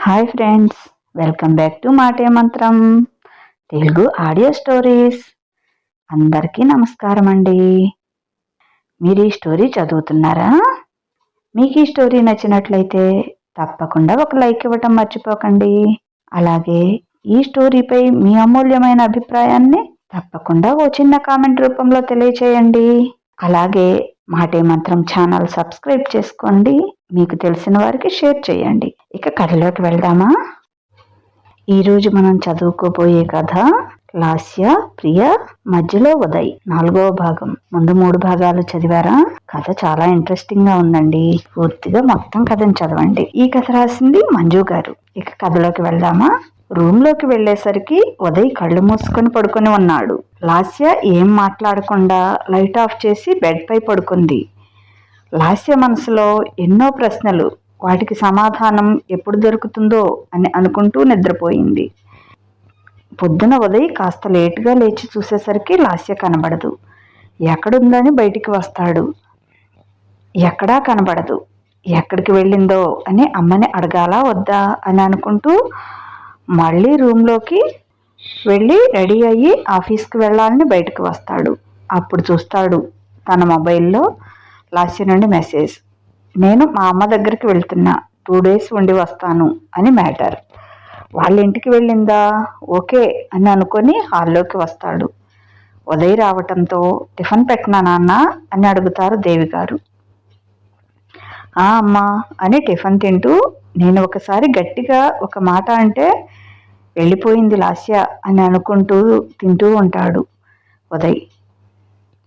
Hi friends, welcome back to మాటే మంత్రం Telugu audio stories. అందరికీ నమస్కారం అండి. మీరు ఈ స్టోరీ చదువుతున్నారా? మీకు ఈ స్టోరీ నచ్చినట్లయితే తప్పకుండా ఒక లైక్ ఇవ్వటం మర్చిపోకండి. అలాగే ఈ స్టోరీపై మీ అమూల్యమైన అభిప్రాయాన్ని తప్పకుండా ఓ చిన్న కామెంట్ రూపంలో తెలియచేయండి. అలాగే మాటే మంత్రం ఛానల్ సబ్స్క్రైబ్ చేసుకోండి. మీకు తెలిసిన వారికి షేర్ చేయండి. ఇక కథలోకి వెళ్దామా? ఈరోజు మనం చదువుకోబోయే కథ లాస్య, ప్రియ, మధ్యలో ఉదయ్ 4వ భాగం. ముందు 3 భాగాలు చదివారా? కథ చాలా ఇంట్రెస్టింగ్ గా ఉందండి. పూర్తిగా మొత్తం కథను చదవండి. ఈ కథ రాసింది మంజు గారు. ఇక కథలోకి వెళ్దామా? రూమ్ లోకి వెళ్లేసరికి ఉదయ్ కళ్ళు మూసుకొని పడుకొని ఉన్నాడు. లాస్య ఏం మాట్లాడకుండా లైట్ ఆఫ్ చేసి బెడ్ పై పడుకుంది. లాస్య మనసులో ఎన్నో ప్రశ్నలు, వాటికి సమాధానం ఎప్పుడు దొరుకుతుందో అని అనుకుంటూ నిద్రపోయింది. పొద్దున ఉదయ్ కాస్త లేటుగా లేచి చూసేసరికి లాస్య కనబడదు. ఎక్కడుందని బయటికి వస్తాడు. ఎక్కడా కనబడదు. ఎక్కడికి వెళ్ళిందో అని అమ్మని అడగాలా వద్దా అని అనుకుంటూ మళ్ళీ రూమ్లోకి వెళ్ళి రెడీ అయ్యి ఆఫీస్కి వెళ్ళాలని బయటకు వస్తాడు. అప్పుడు చూస్తాడు తన మొబైల్లో లాస్య నుండి మెసేజ్. నేను మా అమ్మ దగ్గరికి వెళ్తున్నా, 2 days ఉండి వస్తాను అని మ్యాటర్. వాళ్ళ ఇంటికి వెళ్ళిందా? ఓకే అని అనుకొని హాల్లోకి వస్తాడు. ఉదయ్ రావటంతో టిఫిన్ పెట్టినా నాన్న అని అడుగుతారు దేవి గారు. అమ్మా అని టిఫిన్ తింటూ, నేను ఒకసారి గట్టిగా ఒక మాట అంటే వెళ్ళిపోయింది లాస్య అని అనుకుంటూ తింటూ ఉంటాడు ఉదయ్.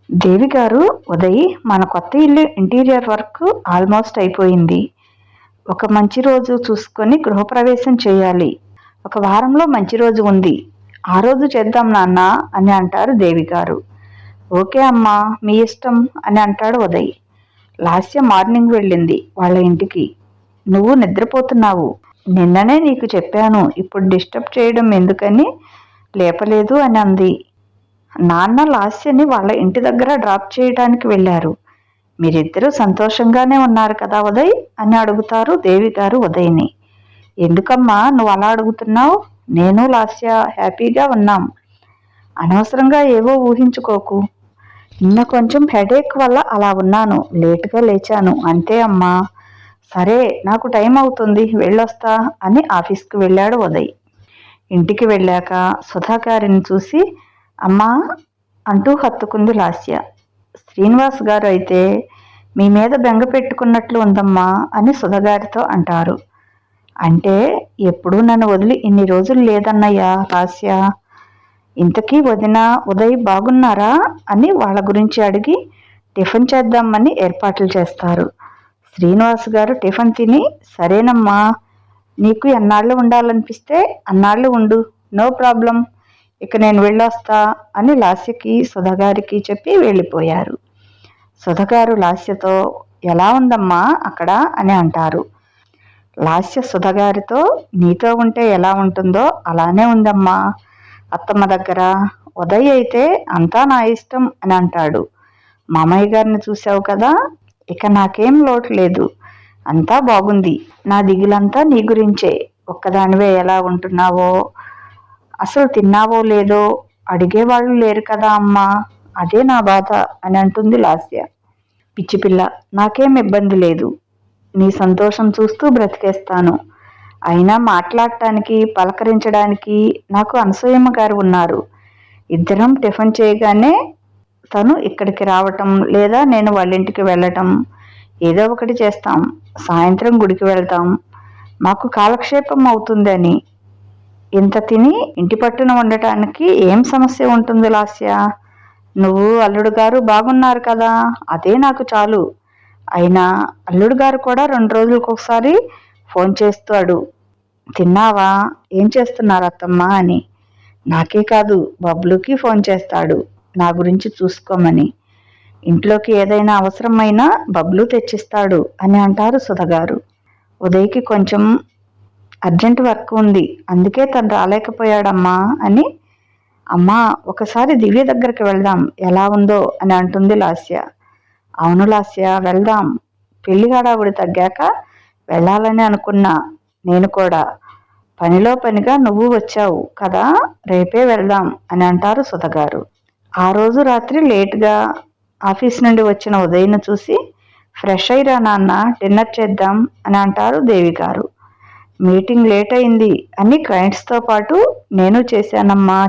దేవి గారు, ఉదయ్ మన కొత్త ఇల్లు ఇంటీరియర్ వర్క్ ఆల్మోస్ట్ అయిపోయింది. ఒక మంచి రోజు చూసుకొని గృహప్రవేశం చేయాలి. 1 వారంలో మంచి రోజు ఉంది. ఆ రోజు చేద్దాం నాన్న అని అంటారు దేవి గారు. ఓకే అమ్మా, మీ ఇష్టం అని అంటాడు ఉదయ్. లాస్య మార్నింగ్ వెళ్ళింది వాళ్ళ ఇంటికి. నువ్వు నిద్రపోతున్నావు, నిన్ననే నీకు చెప్పాను, ఇప్పుడు డిస్టర్బ్ చేయడం ఎందుకని లేపలేదు అని అంది. నాన్న లాస్యని వాళ్ళ ఇంటి దగ్గర డ్రాప్ చేయడానికి వెళ్ళారు. మీరిద్దరూ సంతోషంగానే ఉన్నారు కదా ఉదయ్ అని అడుగుతారు దేవి గారు ఉదయ్ని. ఎందుకమ్మా నువ్వు అలా అడుగుతున్నావు? నేను లాస్య హ్యాపీగా ఉన్నాం. అనవసరంగా ఏవో ఊహించుకోకు. నిన్న కొంచెం హెడేక్ వల్ల అలా ఉన్నాను, లేటుగా లేచాను అంతే అమ్మా. సరే, నాకు టైం అవుతుంది, వెళ్ళొస్తా అని ఆఫీస్కి వెళ్ళాడు ఉదయ్. ఇంటికి వెళ్ళాక సుధాగారిని చూసి అమ్మా అంటూ హత్తుకుంది లాస్య. శ్రీనివాస్ గారు అయితే మీ మీద బెంగ పెట్టుకున్నట్లు ఉందమ్మా అని సుధగారితో అంటారు. అంటే ఎప్పుడూ నన్ను వదిలి ఇన్ని రోజులు లేదన్నయ్యా లాస్య. ఇంతకీ వదిన ఉదయ్ బాగున్నారా అని వాళ్ళ గురించి అడిగి టిఫిన్ చేద్దామని ఏర్పాట్లు చేస్తారు. శ్రీనివాస్ గారు టిఫిన్ తిని, సరేనమ్మా, నీకు ఎన్నాళ్ళు ఉండాలనిపిస్తే అన్నాళ్ళు ఉండు, నో ప్రాబ్లం, ఇక నేను వెళ్ళొస్తా అని లాస్యకి సుధగారికి చెప్పి వెళ్ళిపోయారు. సుధగారు లాస్యతో ఎలా ఉందమ్మా అక్కడ అని అంటారు. లాస్య సుధగారితో నీతో ఉంటే ఎలా ఉంటుందో అలానే ఉందమ్మా అత్తమ్మ దగ్గర. ఉదయ్ అయితే అంతా నా ఇష్టం అని అంటాడు. మామయ్య గారిని చూసావు కదా, ఇక నాకేం లోటు లేదు, అంతా బాగుంది. నా దిగులంతా నీ గురించే. ఒక్కదానివే ఎలా ఉంటున్నావో, అసలు తిన్నావో లేదో అడిగేవాళ్ళు లేరు కదా అమ్మా, అదే నా బాధ అని అంటుంది లాస్య. పిచ్చిపిల్ల, నాకేం ఇబ్బంది లేదు, నీ సంతోషం చూస్తూ బ్రతికేస్తాను. అయినా మాట్లాడటానికి పలకరించడానికి నాకు అనసూయమ్మ గారు ఉన్నారు. ఇద్దరం టిఫిన్ చేయగానే తను ఇక్కడికి రావటం లేదా నేను వాళ్ళింటికి వెళ్ళటం ఏదో ఒకటి చేస్తాం. సాయంత్రం గుడికి వెళ్తాం, మాకు కాలక్షేపం అవుతుందని. ఇంత తిని ఇంటి పట్టున ఉండటానికి ఏం సమస్య ఉంటుంది లాస్య? నువ్వు అల్లుడు గారు బాగున్నారు కదా, అదే నాకు చాలు. అయినా అల్లుడు గారు కూడా 2 రోజులకు ఒకసారి ఫోన్ చేస్తాడు, తిన్నావా, ఏం చేస్తున్నారు అత్తమ్మ అని. నాకే కాదు బబ్లుకి ఫోన్ చేస్తాడు నా గురించి చూసుకోమని. ఇంట్లోకి ఏదైనా అవసరమైనా బబ్లు తెచ్చిస్తాడు అని అంటారు సుధగారు. ఉదయ్కి కొంచెం అర్జెంట్ వర్క్ ఉంది, అందుకే తను రాలేకపోయాడమ్మా అని. అమ్మా ఒకసారి దివ్య దగ్గరికి వెళ్దాం, ఎలా ఉందో అని అంటుంది లాస్య. అవును లాస్య, వెళ్దాం. పెళ్లి హడావుడి తగ్గాక వెళ్ళాలని అనుకున్నా నేను కూడా. పనిలో పనిగా నువ్వు వచ్చావు కదా, రేపే వెళ్దాం అని అంటారు సుధగారు. ఆ రోజు రాత్రి లేటుగా ఆఫీస్ నుండి వచ్చిన ఉదయ్ను చూసి, ఫ్రెష్ అయ్యిరా నాన్న, డిన్నర్ చేద్దాం అని అంటారు దేవి గారు. మీటింగ్ లేట్ అయింది అని క్లయింట్స్తో పాటు నేను చేశానమ్మా,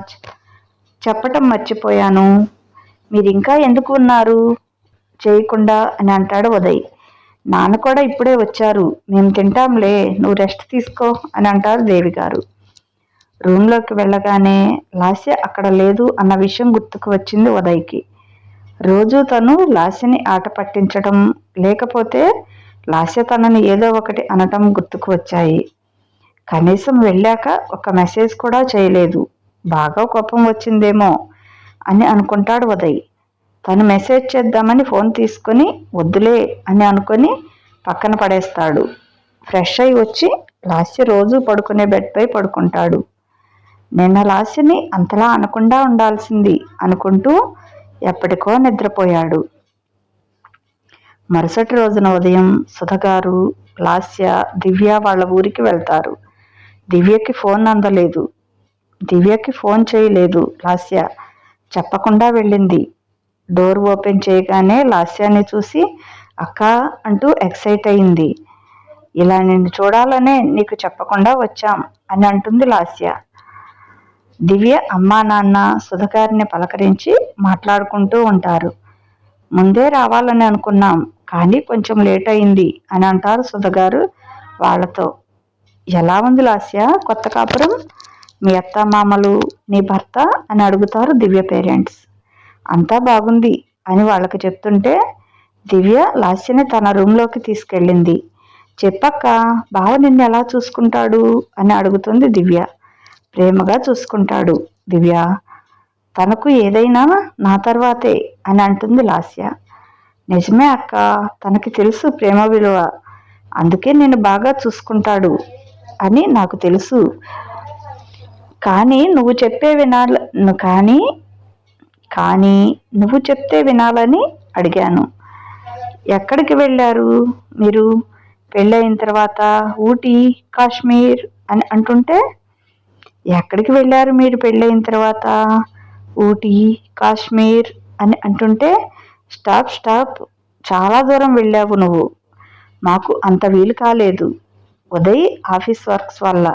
చెప్పటం మర్చిపోయాను. మీరింకా ఎందుకు ఉన్నారు చేయకుండా అని అంటాడు ఉదయ్. నాన్న కూడా ఇప్పుడే వచ్చారు, మేము తింటాంలే, నువ్వు రెస్ట్ తీసుకో అని అంటారు దేవి గారు. రూమ్లోకి వెళ్ళగానే లాస్య అక్కడ లేదు అన్న విషయం గుర్తుకు వచ్చింది ఉదయ్కి. రోజు తను లాస్యని ఆట పట్టించడం, లేకపోతే లాస్య తనని ఏదో ఒకటి అనటం గుర్తుకు వచ్చాయి. కనీసం వెళ్ళాక ఒక మెసేజ్ కూడా చేయలేదు. బాగా కోపం వచ్చిందేమో అని అనుకుంటాడు ఉదయ్. తను మెసేజ్ చేద్దామని ఫోన్ తీసుకొని వద్దులే అని అనుకొని పక్కన పడేస్తాడు. ఫ్రెష్ అయి వచ్చి లాస్య రోజు పడుకునే బెడ్పై పడుకుంటాడు. నిన్న లాస్యని అంతలా అనకుండా ఉండాల్సింది అనుకుంటూ ఎప్పటికో నిద్రపోయాడు. మరుసటి రోజున ఉదయం సుధగారు, లాస్య, దివ్య వాళ్ళ ఊరికి వెళ్తారు. దివ్యకి ఫోన్ అందలేదు. దివ్యకి ఫోన్ చేయలేదు లాస్య, చెప్పకుండా వెళ్ళింది. డోర్ ఓపెన్ చేయగానే లాస్యాని చూసి అక్క అంటూ ఎక్సైట్ అయింది. ఇలా నిన్ను చూడాలనే నీకు చెప్పకుండా వచ్చాం అని అంటుంది లాస్య. దివ్య అమ్మా నాన్న సుధగారిని పలకరించి మాట్లాడుకుంటూ ఉంటారు. ముందే రావాలని అనుకున్నాం కానీ కొంచెం లేట్ అయింది అని అంటారు సుధగారు వాళ్ళతో. ఎలా ఉంది లాస్య కొత్త కాపురం, మీ అత్తమామలు, నీ భర్త అని అడుగుతారు దివ్య పేరెంట్స్. అంతా బాగుంది అని వాళ్ళకి చెప్తుంటే దివ్య లాస్యని తన రూమ్లోకి తీసుకెళ్ళింది. చెప్పక్క, బావ నిన్ను ఎలా చూసుకుంటాడు అని అడుగుతుంది దివ్య. ప్రేమగా చూసుకుంటాడు దివ్య, తనకు ఏదైనా నా తర్వాతే అని అంటుంది లాస్య. నిజమే అక్క, తనకి తెలుసు ప్రేమ విలువ, అందుకే నేను బాగా చూసుకుంటాడు అని నాకు తెలుసు. కానీ నువ్వు చెప్తే వినాలని అడిగాను. ఎక్కడికి వెళ్ళారు మీరు పెళ్ళయిన తర్వాత? ఊటీ, కాశ్మీర్ అని అంటుంటే, ఎక్కడికి వెళ్ళారు మీరు పెళ్ళయిన తర్వాత? ఊటీ, కాశ్మీర్ అని అంటుంటే, స్టాప్, చాలా దూరం వెళ్ళావు నువ్వు, మాకు అంత వీలు కాలేదు ఉదయ్ ఆఫీస్ వర్క్స్ వల్ల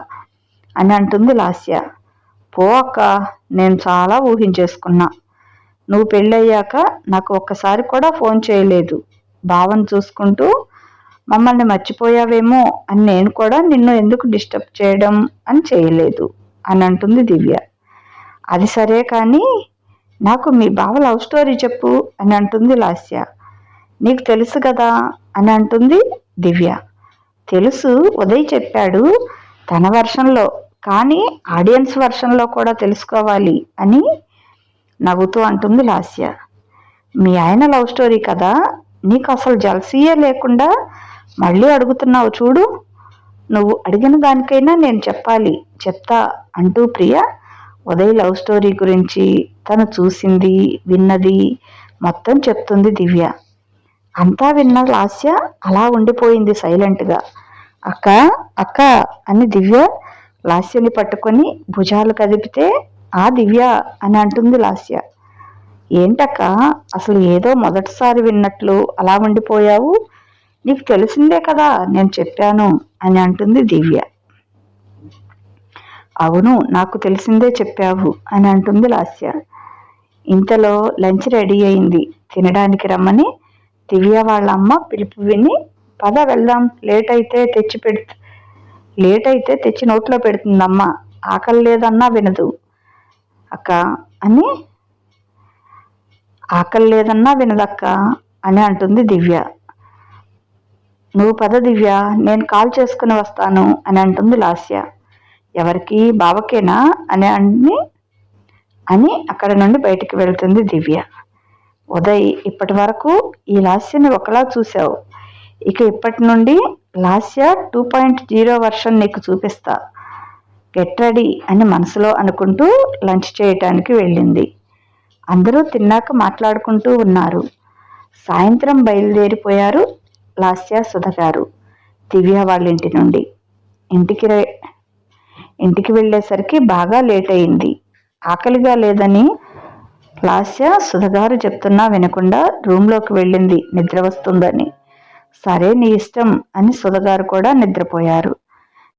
అని అంటుంది లాస్య. పో అక్క, నేను చాలా ఊహించేసుకున్నా. నువ్వు పెళ్ళయ్యాక నాకు ఒక్కసారి కూడా ఫోన్ చేయలేదు. బావని చూసుకుంటూ మమ్మల్ని మర్చిపోయావేమో అని నేను కూడా నిన్ను ఎందుకు డిస్టర్బ్ చేయడం అని చేయలేదు అని అంటుంది దివ్య. అది సరే కానీ నాకు మీ బావ లవ్ స్టోరీ చెప్పు అని అంటుంది లాస్య. నీకు తెలుసు కదా అని అంటుంది దివ్య. తెలుసు, ఉదయ్ చెప్పాడు తన వర్షన్లో, కానీ ఆడియన్స్ వర్షన్లో కూడా తెలుసుకోవాలి అని నవ్వుతూ అంటుంది లాస్య. మీ ఆయన లవ్ స్టోరీ కదా, నీకు అసలు జల్సీయే లేకుండా మళ్ళీ అడుగుతున్నావు చూడు. నువ్వు అడిగిన దానికైనా నేను చెప్తా అంటూ ప్రియ ఉదయ్ లవ్ స్టోరీ గురించి తను చూసింది విన్నది మొత్తం చెప్తుంది దివ్య. అంతా విన్న లాస్య అలా ఉండిపోయింది సైలెంట్గా. అక్క అని దివ్య లాస్యని పట్టుకొని భుజాలు కదిపితే, ఆ దివ్య అని అంటుంది లాస్య. ఏంటక్క, అసలు ఏదో మొదటిసారి విన్నట్లు అలా ఉండిపోయావు, నీకు తెలిసిందే కదా నేను చెప్పాను అని అంటుంది దివ్య. అవును, నాకు తెలిసిందే చెప్పావు అని అంటుంది లాస్య. ఇంతలో లంచ్ రెడీ అయింది, తినడానికి రమ్మని దివ్య వాళ్ళ అమ్మ పిలుపు విని, పద వెళ్దాం, లేట్ అయితే తెచ్చి నోట్లో పెడుతుందమ్మ, ఆకలి లేదన్నా వినదు అక్క అని, ఆకలి లేదన్నా వినదక్క అని అంటుంది దివ్య. నువ్వు పద దివ్య, నేను కాల్ చేసుకుని వస్తాను అని అంటుంది లాస్య. ఎవరికి, బావకేనా అని అక్కడి నుండి బయటికి వెళ్తుంది దివ్య. ఉదయ్, ఇప్పటి వరకు ఈ లాస్యని ఒకలా చూసావు, ఇక ఇప్పటి నుండి లాస్య 2.0 వర్షన్ నీకు చూపిస్తా, గెట్ రెడీ అని మనసులో అనుకుంటూ లంచ్ చేయటానికి వెళ్ళింది. అందరూ తిన్నాక మాట్లాడుకుంటూ ఉన్నారు. సాయంత్రం బయలుదేరిపోయారు లాస్య సుధగారు దివ్య వాళ్ళ ఇంటి నుండి. ఇంటికి వెళ్ళేసరికి బాగా లేట్ అయింది. ఆకలిగా లేదని లాస్య సుధగారు చెప్తున్నా వినకుండా రూంలోకి వెళ్ళింది నిద్ర వస్తుందని. సరే నీ ఇష్టం అని సుధగారు కూడా నిద్రపోయారు.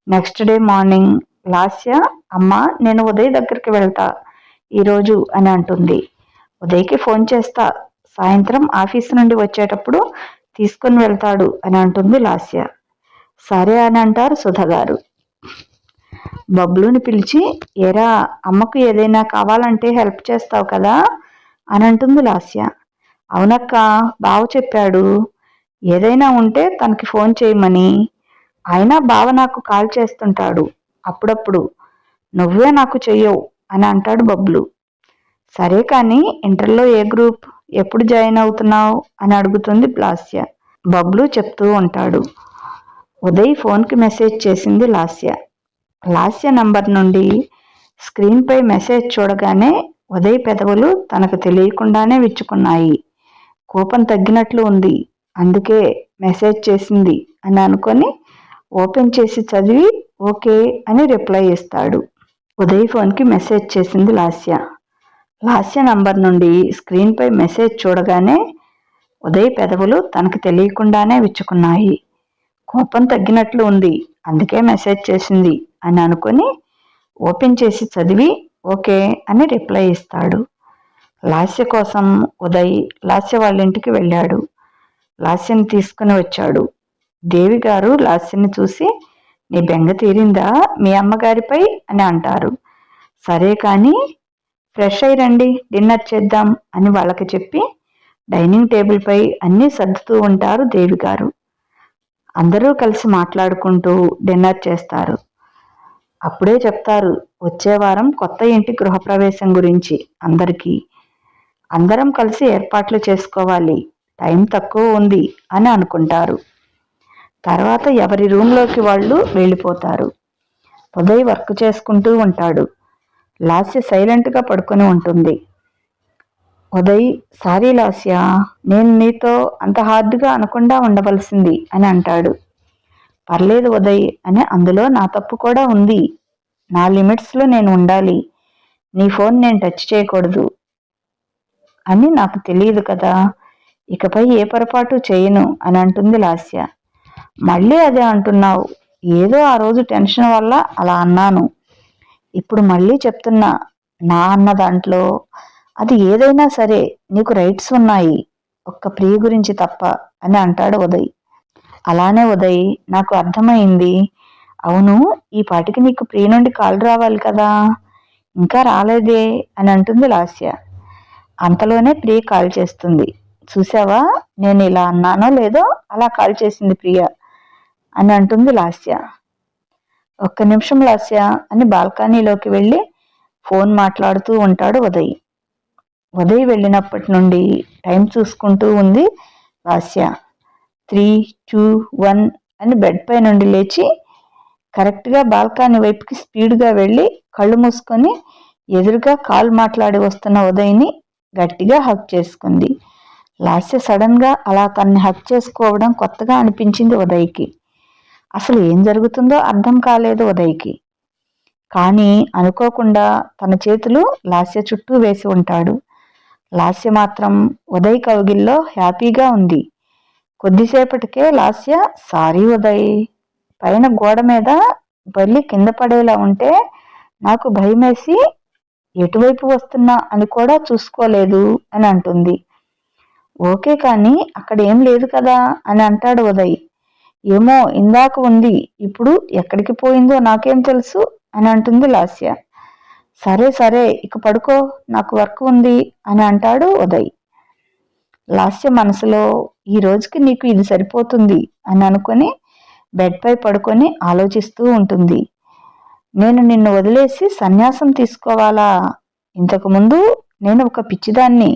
నెక్స్ట్ డే మార్నింగ్ లాస్య, అమ్మా నేను ఉదయ్ దగ్గరికి వెళ్తా ఈరోజు అని అంటుంది. ఉదయ్కి ఫోన్ చేస్తా, సాయంత్రం ఆఫీసు నుండి వచ్చేటప్పుడు తీసుకుని వెళ్తాడు అని అంటుంది లాస్య. సరే అని అంటారు సుధగారు. బబ్లుని పిలిచి, ఏరా అమ్మకు ఏదైనా కావాలంటే హెల్ప్ చేస్తావు కదా అని అంటుంది లాస్య. అవునక్క, బావ చెప్పాడు ఏదైనా ఉంటే తనకి ఫోన్ చేయమని. అయినా బావ నాకు కాల్ చేస్తుంటాడు అప్పుడప్పుడు, నువ్వే నాకు చెయ్యవు అని అంటాడు బబ్లు. సరే కానీ ఇంటర్లో ఏ గ్రూప్, ఎప్పుడు జాయిన్ అవుతున్నావు అని అడుగుతుంది లాస్య. బబ్లు చెప్తూ ఉంటాడు. ఉదయ్ ఫోన్కి మెసేజ్ చేసింది లాస్య. లాస్య నంబర్ నుండి స్క్రీన్పై మెసేజ్ చూడగానే ఉదయ్ పెదవులు తనకు తెలియకుండానే విచ్చుకున్నాయి. కోపం తగ్గినట్లు ఉంది, అందుకే మెసేజ్ చేసింది అని అనుకొని ఓపెన్ చేసి చదివి ఓకే అని రిప్లై ఇస్తాడు. ఉదయ్ ఫోన్కి మెసేజ్ చేసింది లాస్య. లాస్య నంబర్ నుండి స్క్రీన్పై మెసేజ్ చూడగానే ఉదయ్ పెదవులు తనకు తెలియకుండానే విచ్చుకున్నాయి. కోపం తగ్గినట్లు ఉంది, అందుకే మెసేజ్ చేసింది అని అనుకొని ఓపెన్ చేసి చదివి ఓకే అని రిప్లై ఇస్తాడు. లాస్య కోసం ఉదయ్ లాస్య వాళ్ళ ఇంటికి వెళ్ళాడు. లాస్యని తీసుకుని వచ్చాడు. దేవి గారు లాస్యని చూసి, నీ బెంగ తీరిందా మీ అమ్మగారిపై అని అంటారు. సరే కానీ ఫ్రెష్ అయి రండి, డిన్నర్ చేద్దాం అని వాళ్ళకి చెప్పి డైనింగ్ టేబుల్పై అన్నీ సర్దుతూ ఉంటారు దేవి గారు. అందరూ కలిసి మాట్లాడుకుంటూ డిన్నర్ చేస్తారు. అప్పుడే చెప్తారు వచ్చే వారం కొత్త ఇంటి గృహప్రవేశం గురించి అందరం కలిసి ఏర్పాట్లు చేసుకోవాలి, టైం తక్కువ ఉంది అని అనుకుంటారు. తర్వాత ఎవరి రూమ్లోకి వాళ్ళు వెళ్ళిపోతారు. ఉదయ్ వర్క్ చేసుకుంటూ ఉంటాడు. లాస్య సైలెంట్గా పడుకొని ఉంటుంది. ఉదయ్, సారీ లాస్య, నేను నీతో అంత హార్డ్గా అనకుండా ఉండవలసింది అని అంటాడు. పర్లేదు ఉదయ్ అని, అందులో నా తప్పు కూడా ఉంది. నా లిమిట్స్లో నేను ఉండాలి, నీ ఫోన్ నేను టచ్ చేయకూడదు అని నాకు తెలియదు కదా, ఇకపై ఏ పొరపాటు చేయను అని అంటుంది లాస్య. మళ్ళీ అదే అంటున్నావు, ఏదో ఆ రోజు టెన్షన్ వల్ల అలా అన్నాను, ఇప్పుడు మళ్ళీ చెప్తున్నా, నా అన్న దాంట్లో అది ఏదైనా సరే నీకు రైట్స్ ఉన్నాయి, ఒక్క ప్రియ గురించి తప్ప అని అంటాడు ఉదయ్. అలానే ఉదయ్, నాకు అర్థమైంది. అవును, ఈ పాటికి నీకు ప్రియ నుండి కాల్ రావాలి కదా, ఇంకా రాలేదే అని అంటుంది లాస్య. అంతలోనే ప్రియ కాల్ చేస్తుంది. చూసావా, నేను ఇలా అన్నానో లేదో అలా కాల్ చేసింది ప్రియ అని అంటుంది లాస్య. ఒక్క నిమిషం లాస్య అని బాల్కనీలోకి వెళ్ళి ఫోన్ మాట్లాడుతూ ఉంటాడు ఉదయ్. ఉదయ్ వెళ్ళినప్పటి నుండి టైం చూసుకుంటూ ఉంది లాస్య. 3, 2, 1 అని బెడ్ పై నుండి లేచి కరెక్ట్గా బాల్కనీ వైపుకి స్పీడ్గా వెళ్ళి కళ్ళు మూసుకొని ఎదురుగా కాల్ మాట్లాడి వస్తున్న ఉదయ్ని గట్టిగా హక్ చేసుకుంది. లాస్య సడన్గా అలా తన్ని హక్ చేసుకోవడం కొత్తగా అనిపించింది ఉదయ్కి. అసలు ఏం జరుగుతుందో అర్థం కాలేదు ఉదయ్కి. కానీ అనుకోకుండా తన చేతులు లాస్య చుట్టూ వేసి ఉంటాడు. లాస్య మాత్రం ఉదయ్ కౌగిల్లో హ్యాపీగా ఉంది. కొద్దిసేపటికే లాస్య, సారీ ఉదయ్, పైన గోడ మీద బల్లి కింద పడేలా ఉంటే నాకు భయమేసి ఎటువైపు వస్తున్నా అని కూడా చూసుకోలేదు అని అంటుంది. ఓకే కానీ అక్కడ ఏం లేదు కదా అని అంటాడు ఉదయ్. ఏమో ఇందాక ఉంది, ఇప్పుడు ఎక్కడికి పోయిందో నాకేం తెలుసు అని అంటుంది లాస్య. సరే సరే ఇక పడుకో, నాకు వర్క్ ఉంది అని అంటాడు ఉదయ్. లాస్య మనసులో, ఈ రోజుకి నీకు ఇది సరిపోతుంది అని అనుకొని బెడ్ పై పడుకొని ఆలోచిస్తూ ఉంటుంది. నేను నిన్ను వదిలేసి సన్యాసం తీసుకోవాలా? ఇంతకుముందు నేను ఒక పిచ్చిదాన్ని,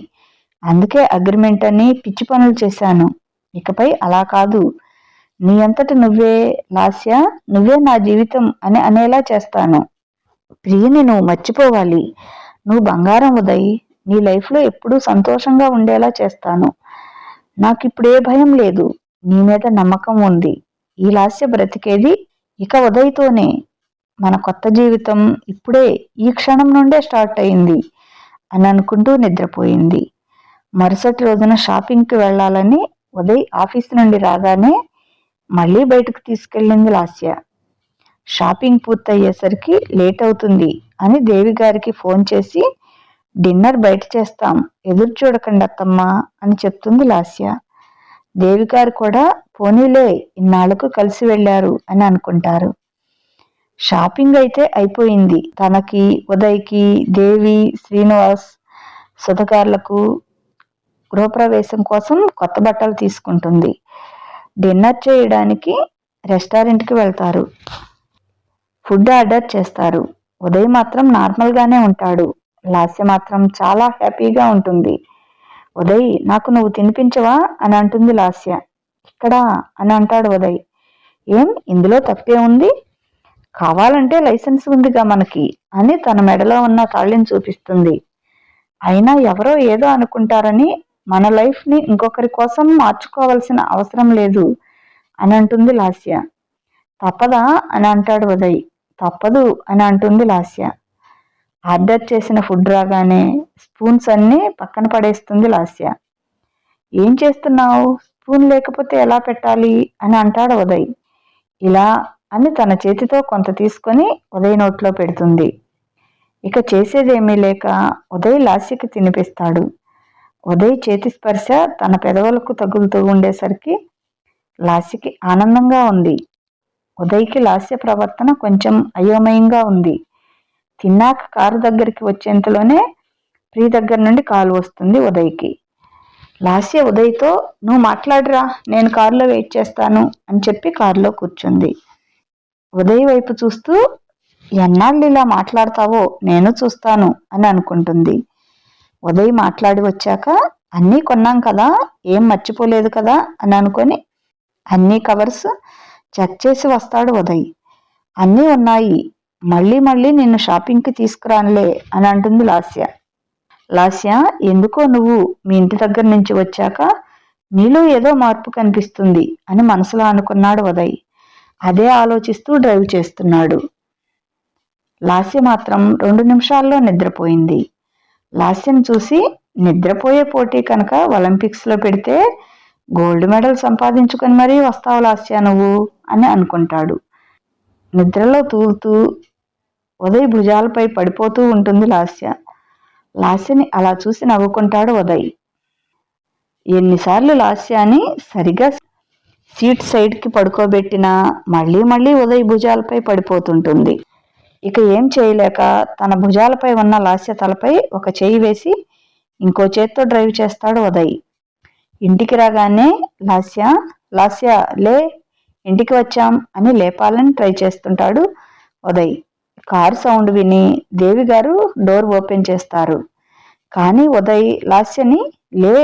అందుకే అగ్రిమెంట్ అని పిచ్చి పనులు చేశాను. ఇకపై అలా కాదు, నీ అంతటి నువ్వే లాస్య, నువ్వే నా జీవితం అని అనేలా చేస్తాను. ప్రియని నువ్వు మర్చిపోవాలి, నువ్వు బంగారం ఉదయ్, నీ లైఫ్లో ఎప్పుడూ సంతోషంగా ఉండేలా చేస్తాను. నాకిప్పుడే భయం లేదు, నీ మీద నమ్మకం ఉంది. ఈ లాస్య బ్రతికేది ఇక ఉదయ్తోనే. మన కొత్త జీవితం ఇప్పుడే ఈ క్షణం నుండే స్టార్ట్ అయింది అని అనుకుంటూ నిద్రపోయింది. మరుసటి రోజున షాపింగ్కి వెళ్ళాలని ఉదయ్ ఆఫీస్ నుండి రాగానే మళ్ళీ బయటకు తీసుకెళ్ళింది లాస్య. షాపింగ్ పూర్తయ్యేసరికి లేట్ అవుతుంది అని దేవి గారికి ఫోన్ చేసి డిన్నర్ బయట చేస్తాం, ఎదురు చూడకండి అత్తమ్మా అని చెప్తుంది లాస్య. దేవి గారు కూడా పోనీలే ఇన్నాళ్లకు కలిసి వెళ్ళారు అని అనుకుంటారు. షాపింగ్ అయితే అయిపోయింది. తనకి, ఉదయ్కి, దేవి, శ్రీనివాస్, సుధగారులకు గృహప్రవేశం కోసం కొత్త బట్టలు తీసుకుంటుంది. డిన్నర్ చేయడానికి రెస్టారెంట్కి వెళ్తారు. ఫుడ్ ఆర్డర్ చేస్తారు. ఉదయ్ మాత్రం నార్మల్గానే ఉంటాడు. లాస్య మాత్రం చాలా హ్యాపీగా ఉంటుంది. ఉదయ్, నాకు నువ్వు తినిపించవా అని అంటుంది లాస్య. ఇక్కడా అని అంటాడు ఉదయ్. ఏం ఇందులో తప్పే ఉంది? కావాలంటే లైసెన్స్ ఉందిగా మనకి అని తన మెడలో ఉన్న తాళిని చూపిస్తుంది. అయినా ఎవరో ఏదో అనుకుంటారని మన లైఫ్ని ఇంకొకరి కోసం మార్చుకోవాల్సిన అవసరం లేదు అని అంటుంది లాస్య. తప్పదా అని అంటాడు ఉదయ్. తప్పదు అని అంటుంది లాస్య. ఆర్డర్ చేసిన ఫుడ్ రాగానే స్పూన్స్ అన్నీ పక్కన పడేస్తుంది లాస్య. ఏం చేస్తున్నావు? స్పూన్ లేకపోతే ఎలా పెట్టాలి అని అంటాడు ఉదయ్. ఇలా అని తన చేతితో కొంత తీసుకొని ఉదయ్ నోట్లో పెడుతుంది. ఇక చేసేదేమీ లేక ఉదయ్ లాస్యకి తినిపిస్తాడు. ఉదయ్ చేతి స్పర్శ తన పెదవులకు తగులుతూ ఉండేసరికి లాస్యకి ఆనందంగా ఉంది. ఉదయ్కి లాస్య ప్రవర్తన కొంచెం అయోమయంగా ఉంది. తిన్నాక కారు దగ్గరికి వచ్చేంతలోనే ప్రియ దగ్గర నుండి కాల్ వస్తుంది ఉదయ్కి. లాస్య ఉదయ్తో, నువ్వు మాట్లాడరా, నేను కారులో వెయిట్ చేస్తాను అని చెప్పి కారులో కూర్చుంది. ఉదయ్ వైపు చూస్తూ, ఎన్నాళ్ళు ఇలా మాట్లాడతావో నేను చూస్తాను అని అనుకుంటుంది. ఉదయ్ మాట్లాడి వచ్చాక, అన్నీ కొన్నాం కదా, ఏం మర్చిపోలేదు కదా అని అనుకొని అన్నీ కవర్స్ చెక్ చేసి వస్తాడు ఉదయ్. అన్నీ ఉన్నాయి, మళ్ళీ మళ్ళీ నిన్ను షాపింగ్కి తీసుకురానులే అని అంటుంది లాస్య. లాస్య, ఎందుకో నువ్వు మీ ఇంటి దగ్గర నుంచి వచ్చాక నీలో ఏదో మార్పు కనిపిస్తుంది అని మనసులో అనుకున్నాడు ఉదయ్. అదే ఆలోచిస్తూ డ్రైవ్ చేస్తున్నాడు. లాస్య మాత్రం 2 నిమిషాల్లో నిద్రపోయింది. లాస్యను చూసి, నిద్రపోయే పోటీ కనుక ఒలింపిక్స్లో పెడితే గోల్డ్ మెడల్ సంపాదించుకొని మరీ వస్తావు లాస్య నువ్వు అని అనుకుంటాడు. నిద్రలో తూలుతూ ఉదయ్ భుజాలపై పడిపోతూ ఉంటుంది లాస్య. లాస్యని అలా చూసి నవ్వుకుంటాడు ఉదయ్. ఎన్నిసార్లు లాస్యాని సరిగా సీట్ సైడ్కి పడుకోబెట్టినా మళ్ళీ మళ్ళీ ఉదయ్ భుజాలపై పడిపోతుంటుంది. ఇక ఏం చేయలేక తన భుజాలపై ఉన్న లాస్య తలపై ఒక చేయి వేసి ఇంకో చేత్తో డ్రైవ్ చేస్తాడు ఉదయ్. ఇంటికి రాగానే లాస్య, లాస్య లే, ఇంటికి వచ్చాం అని లేపాలని ట్రై చేస్తుంటాడు ఉదయ్. కారు సౌండ్ విని దేవి గారు డోర్ ఓపెన్ చేస్తారు. కానీ ఉదయ్ లాస్యని లే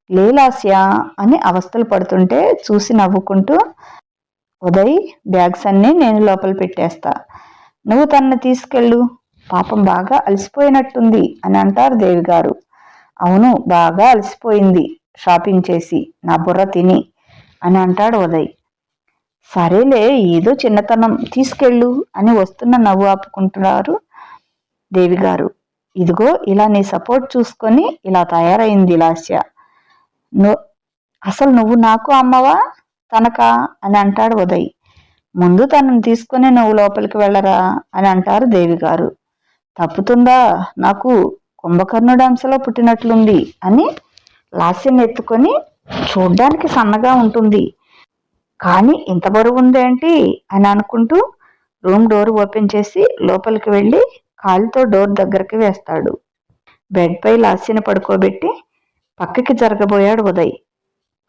లే లాస్య అని అవస్థలు పడుతుంటే చూసి నవ్వుకుంటూ, ఉదయ్ బ్యాగ్స్ అన్నీ నేను లోపల పెట్టేస్తా, నువ్వు తనని తీసుకెళ్ళు, పాపం బాగా అలసిపోయినట్టుంది అని అంటారు దేవి గారు. అవును, బాగా అలసిపోయింది షాపింగ్ చేసి, నా బుర్ర తిని అని అంటాడు ఉదయ్. సరేలే, ఏదో చిన్నతనం, తీసుకెళ్ళు అని వస్తున్న నవ్వు ఆపుకుంటున్నారు దేవి గారు. ఇదిగో ఇలా నీ సపోర్ట్ చూసుకొని ఇలా తయారైంది లాస్య. అసలు నువ్వు నాకు అమ్మవా తనకా అని అంటాడు ఉదయ్. ముందు తనని తీసుకుని నువ్వు లోపలికి వెళ్ళరా అని అంటారు దేవి గారు. తప్పుతుందా, నాకు కుంభకర్ణుడి అంశలో పుట్టినట్లుంది అని లాస్యని ఎత్తుకొని, చూడ్డానికి సన్నగా ఉంటుంది కానీ ఇంత బరువు ఉందేంటి అని అనుకుంటూ రూమ్ డోర్ ఓపెన్ చేసి లోపలికి వెళ్ళి కాలితో డోర్ దగ్గరికి వేస్తాడు. బెడ్పై లాస్యని పడుకోబెట్టి పక్కకి జరగబోయాడు ఉదయ్.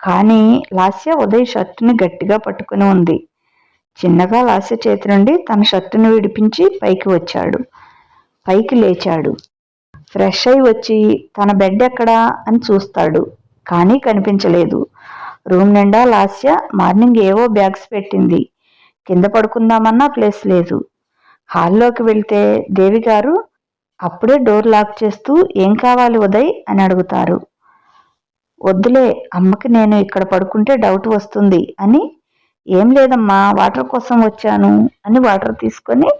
కానీ లాస్య ఉదయ్ షర్టుని గట్టిగా పట్టుకుని ఉంది. చిన్నగా లాస్య చేతి నుండి తన షర్టును విడిపించి పైకి లేచాడు. ఫ్రెష్ అయి వచ్చి తన బెడ్ ఎక్కడా అని చూస్తాడు. కానీ కనిపించలేదు. రూమ్ నిండా లాస్య మార్నింగ్ ఏవో బ్యాగ్స్ పెట్టింది. కింద పడుకుందామన్నా ప్లేస్ లేదు. హాల్లోకి వెళ్తే దేవి గారు అప్పుడే డోర్ లాక్ చేస్తూ, ఏం కావాలి ఉదయ్ అని అడుగుతారు. వద్దులే, అమ్మకి నేను ఇక్కడ పడుకుంటే డౌట్ వస్తుంది అని ఏం లేదమ్మా, వాటర్ కోసం వచ్చాను అని వాటర్ తీసుకొని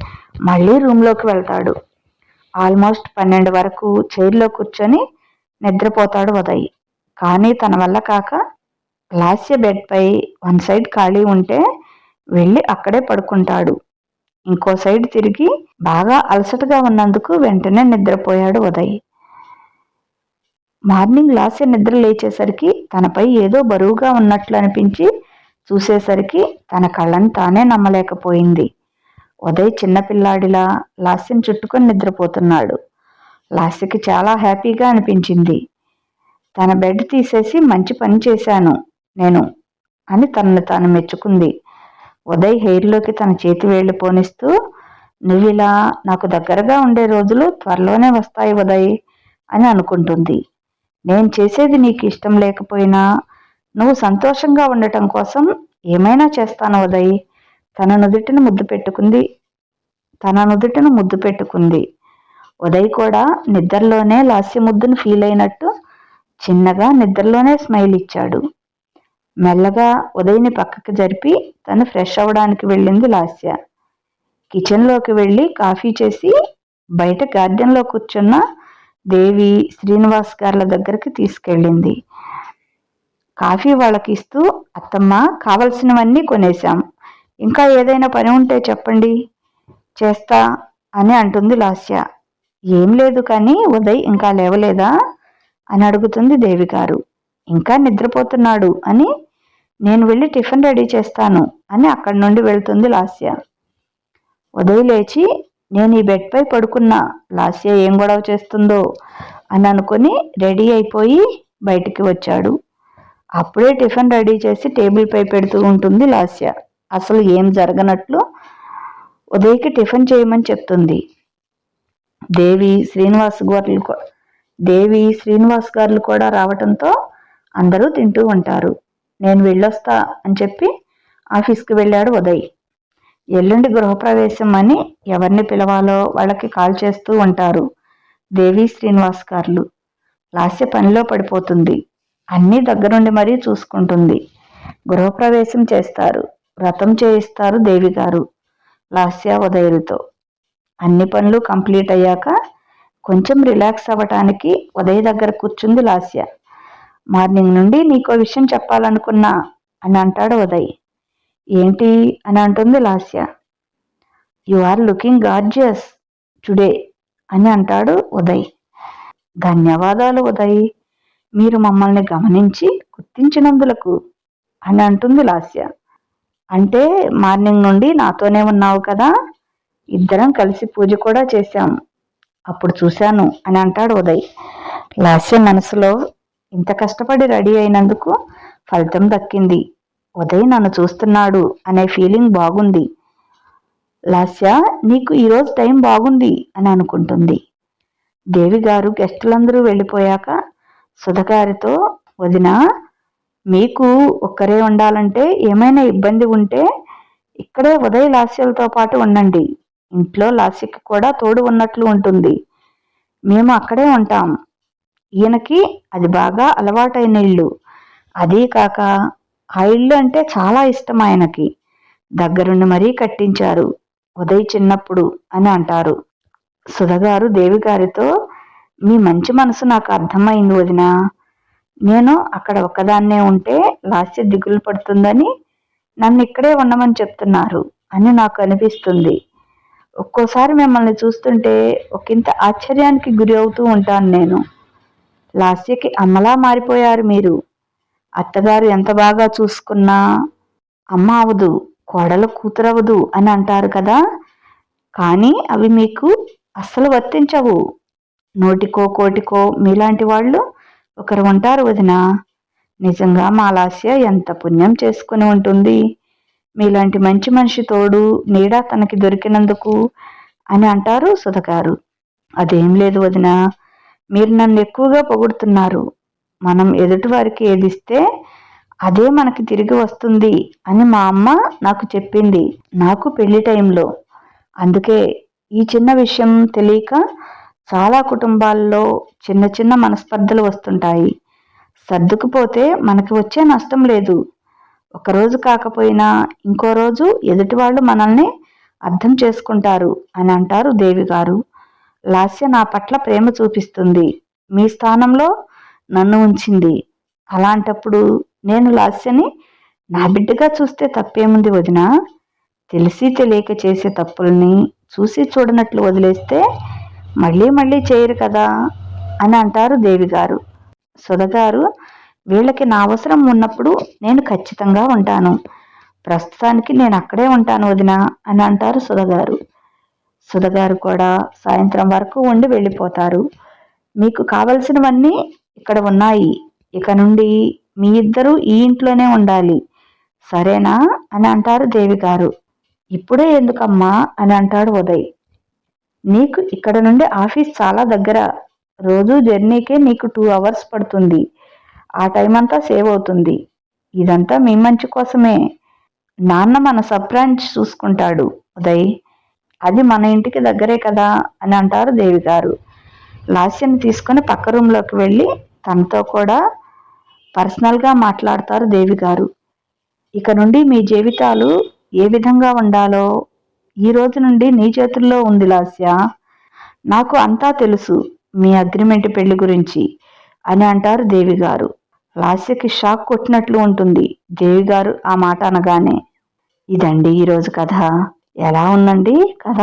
మళ్ళీ రూమ్లోకి వెళ్తాడు. ఆల్మోస్ట్ 12 వరకు చైర్లో కూర్చొని నిద్రపోతాడు ఉదయ్. కానీ తన వల్ల కాక లాస్య బెడ్పై వన్ సైడ్ ఖాళీ ఉంటే వెళ్ళి అక్కడే పడుకుంటాడు. ఇంకో సైడ్ తిరిగి బాగా అలసటగా ఉన్నందుకు వెంటనే నిద్రపోయాడు ఉదయ్. మార్నింగ్ లాస్య నిద్ర లేచేసరికి తనపై ఏదో బరువుగా ఉన్నట్లు అనిపించి చూసేసరికి తన కళ్ళని తానే నమ్మలేకపోయింది. ఉదయ్ చిన్నపిల్లాడిలా లాస్యను చుట్టుకొని నిద్రపోతున్నాడు. లాస్యకి చాలా హ్యాపీగా అనిపించింది. తన బెడ్ తీసేసి మంచి పని చేశాను నేను అని తనను తాను మెచ్చుకుంది. ఉదయ్ హెయిర్లోకి తన చేతి వేళ్లు పోనిస్తూ, నువ్విలా నాకు దగ్గరగా ఉండే రోజులు త్వరలోనే వస్తాయి ఉదయ్ అని అనుకుంటుంది. నేను చేసేది నీకు ఇష్టం లేకపోయినా నువ్వు సంతోషంగా ఉండటం కోసం ఏమైనా చేస్తాను ఉదయ్. తన నుదుటిని ముద్దు పెట్టుకుంది. ఉదయ్ కూడా నిద్రలోనే లాస్య ముద్దును ఫీల్ అయినట్టు చిన్నగా నిద్రలోనే స్మైల్ ఇచ్చాడు. మెల్లగా ఉదయ్ని పక్కకి జరిపి తను ఫ్రెష్ అవ్వడానికి వెళ్ళింది లాస్య. కిచెన్లోకి వెళ్ళి కాఫీ చేసి బయట గార్డెన్లో కూర్చున్న దేవి, శ్రీనివాస్ గార్ల దగ్గరికి తీసుకెళ్ళింది. కాఫీ వాళ్ళకి ఇస్తూ, అత్తమ్మ కావలసినవన్నీ కొనేశాం, ఇంకా ఏదైనా పని ఉంటే చెప్పండి, చేస్తా అని అంటుంది లాస్య. ఏం లేదు కానీ ఉదయ్ ఇంకా లేవలేదా అని అడుగుతుంది దేవి గారు. ఇంకా నిద్రపోతున్నాడు అని నేను వెళ్ళి టిఫిన్ రెడీ చేస్తాను అని అక్కడి నుండి వెళ్తుంది లాస్య. ఉదయ్ లేచి నేను ఈ బెడ్పై పడుకున్నా, లాస్య ఏం గొడవ చేస్తుందో అని అనుకుని రెడీ అయిపోయి బయటికి వచ్చాడు. అప్పుడే టిఫిన్ రెడీ చేసి టేబుల్ పై పెడుతూ ఉంటుంది లాస్య. అసలు ఏం జరగనట్లు ఉదయ్కి టిఫిన్ చేయమని చెప్తుంది. దేవి, శ్రీనివాస్ గారు కూడా రావటంతో అందరూ తింటూ ఉంటారు. నేను వెళ్ళొస్తా అని చెప్పి ఆఫీస్కి వెళ్ళాడు ఉదయ్. ఎల్లుండి గృహప్రవేశం అని ఎవరిని పిలవాలో వాళ్ళకి కాల్ చేస్తూ ఉంటారు దేవి, శ్రీనివాస్ గారు. లాస్య పనిలో పడిపోతుంది. అన్నీ దగ్గరుండి మరీ చూసుకుంటుంది. గృహప్రవేశం చేస్తారు, వ్రతం చేయిస్తారు దేవి గారు లాస్య, ఉదయ్లతో. అన్ని పనులు కంప్లీట్ అయ్యాక కొంచెం రిలాక్స్ అవ్వటానికి ఉదయ్ దగ్గర కూర్చుంది లాస్య. మార్నింగ్ నుండి నీకో విషయం చెప్పాలనుకున్నా అని అంటాడు ఉదయ్. ఏంటి అని అంటుంది Lasya. You are looking gorgeous today అని అంటాడు ఉదయ్. ధన్యవాదాలు ఉదయ్, మీరు మమ్మల్ని గమనించి గుర్తించినందులకు అని అంటుంది లాస్య. అంటే మార్నింగ్ నుండి నాతోనే ఉన్నావు కదా, ఇద్దరం కలిసి పూజ కూడా చేశాం, అప్పుడు చూశాను అని అంటాడు ఉదయ్. లాస్య మనసులో ఇంత కష్టపడి రెడీ అయినందుకు ఫలితం దక్కింది, ఉదయ్ నన్ను చూస్తున్నాడు అనే ఫీలింగ్ బాగుంది. లాస్య, నీకు ఈరోజు టైం బాగుంది అని అనుకుంటుంది. దేవి గారు గెస్టులందరూ వెళ్ళిపోయాక సుధగారితో, వదినా, మీకు ఒక్కరే ఉండాలంటే ఏమైనా ఇబ్బంది ఉంటే ఇక్కడే ఉదయ్ లాస్యలతో పాటు ఉండండి, ఇంట్లో లాస్యకి కూడా తోడు ఉన్నట్లు ఉంటుంది, మేము అక్కడే ఉంటాం. ఈయనకి అది బాగా అలవాటైన ఇల్లు, అదీ కాక ఆ ఇల్లు అంటే చాలా ఇష్టం ఆయనకి, దగ్గరుండి మరీ కట్టించారు ఉదయ్ చిన్నప్పుడు అని అంటారు. సుధగారు దేవి గారితో, మీ మంచి మనసు నాకు అర్థమైంది వదినా, నేను అక్కడ ఒక్కదాన్నే ఉంటే లాస్య దిగులు పడుతుందని నన్ను ఇక్కడే ఉండమని చెప్తున్నారు అని నాకు అనిపిస్తుంది. ఒక్కోసారి మిమ్మల్ని చూస్తుంటే ఒకంత ఆశ్చర్యానికి గురి అవుతూ ఉంటాను నేను. లాస్యకి అమ్మలా మారిపోయారు మీరు. అత్తగారు ఎంత బాగా చూసుకున్నా అమ్మ అవదు, కోడలు కూతురవదు అని అంటారు కదా, కానీ అవి మీకు అస్సలు వర్తించవు. నోటికో కోటికో మీలాంటి వాళ్ళు ఒకరు ఉంటారు వదినా. నిజంగా మా లాస్య ఎంత పుణ్యం చేసుకుని ఉంటుంది, మీలాంటి మంచి మనిషి తోడు నీడ తనకి దొరికినందుకు అని అంటారు సుధగారు. అదేం లేదు వదినా, మీరు నన్ను ఎక్కువగా పొగుడుతున్నారు. మనం ఎదుటి వారికి ఏదిస్తే అదే మనకి తిరిగి వస్తుంది అని మా అమ్మ నాకు చెప్పింది నాకు పెళ్లి టైంలో. అందుకే ఈ చిన్న విషయం తెలియక చాలా కుటుంబాల్లో చిన్న చిన్న మనస్పర్ధలు వస్తుంటాయి. సర్దుకుపోతే మనకి వచ్చే నష్టం లేదు. ఒకరోజు కాకపోయినా ఇంకో రోజు ఎదుటి వాళ్ళు మనల్ని అర్థం చేసుకుంటారు అని అంటారు దేవి గారు. లాస్య నా పట్ల ప్రేమ చూపిస్తుంది, మీ స్థానంలో నన్ను ఉంచింది. అలాంటప్పుడు నేను లాస్యని నా బిడ్డగా చూస్తే తప్పేముంది వదినా? తెలిసి తెలియక చేసే తప్పుల్ని చూసి చూడనట్లు వదిలేస్తే మళ్ళీ మళ్ళీ చేయరు కదా అని అంటారు దేవి గారు. సుధగారు, వీళ్ళకి నా అవసరం ఉన్నప్పుడు నేను ఖచ్చితంగా ఉంటాను. ప్రస్తుతానికి నేను అక్కడే ఉంటాను వదినా అని అంటారు సుధగారు. సుధగారు కూడా సాయంత్రం వరకు ఉండి వెళ్ళిపోతారు. మీకు కావలసినవన్నీ ఇక్కడ ఉన్నాయి. ఇక నుండి మీ ఇద్దరూ ఈ ఇంట్లోనే ఉండాలి, సరేనా అని అంటారు దేవి గారు. ఇప్పుడే ఎందుకమ్మా అని అంటాడు ఉదయ్. నీకు ఇక్కడ నుండి ఆఫీస్ చాలా దగ్గర. రోజు జర్నీకే నీకు 2 hours పడుతుంది. ఆ టైం అంతా సేవ్ అవుతుంది. ఇదంతా మీ మంచి కోసమే. నాన్న మన సబ్ బ్రాంచ్ చూసుకుంటాడు ఉదయ్, అది మన ఇంటికి దగ్గరే కదా అని అంటారు దేవి గారు. లాస్యని తీసుకొని పక్క రూమ్లోకి వెళ్ళి తనతో కూడా పర్సనల్గా మాట్లాడతారు దేవి గారు. ఇక నుండి మీ జీవితాలు ఏ విధంగా ఉండాలో ఈ రోజు నుండి నీ చేతుల్లో ఉంది లాస్య. నాకు అంతా తెలుసు మీ అగ్రిమెంట్ పెళ్లి గురించి అని అంటారు దేవి గారు. లాస్యకి షాక్ కొట్టినట్లు ఉంటుంది దేవి గారు ఆ మాట అనగానే. ఇదండి ఈరోజు కథ. ఎలా ఉందండి కథ?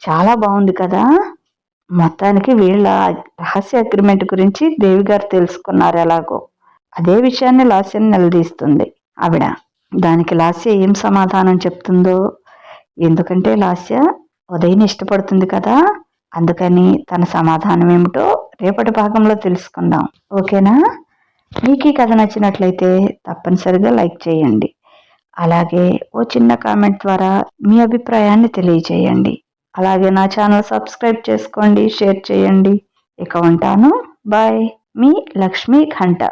చాలా బాగుంది కదా. మొత్తానికి వీళ్ళ రహస్య అగ్రిమెంట్ గురించి దేవి గారు తెలుసుకున్నారు ఎలాగో. అదే విషయాన్ని లాస్యని నిలదీస్తుంది ఆవిడ. దానికి లాస్య ఏం సమాధానం చెప్తుందో, ఎందుకంటే లాస్య ఉదయ్ని ఇష్టపడుతుంది కదా, అందుకని తన సమాధానం ఏమిటో రేపటి భాగంలో తెలుసుకుందాం. ఓకేనా? మీకు ఈ కథ నచ్చినట్లయితే తప్పనిసరిగా లైక్ చేయండి. అలాగే ఓ చిన్న కామెంట్ ద్వారా మీ అభిప్రాయాన్ని తెలియచేయండి. అలాగే నా ఛానల్ సబ్స్క్రైబ్ చేసుకోండి, షేర్ చేయండి. ఇక ఉంటాను. బాయ్. మీ లక్ష్మీ ఘంట.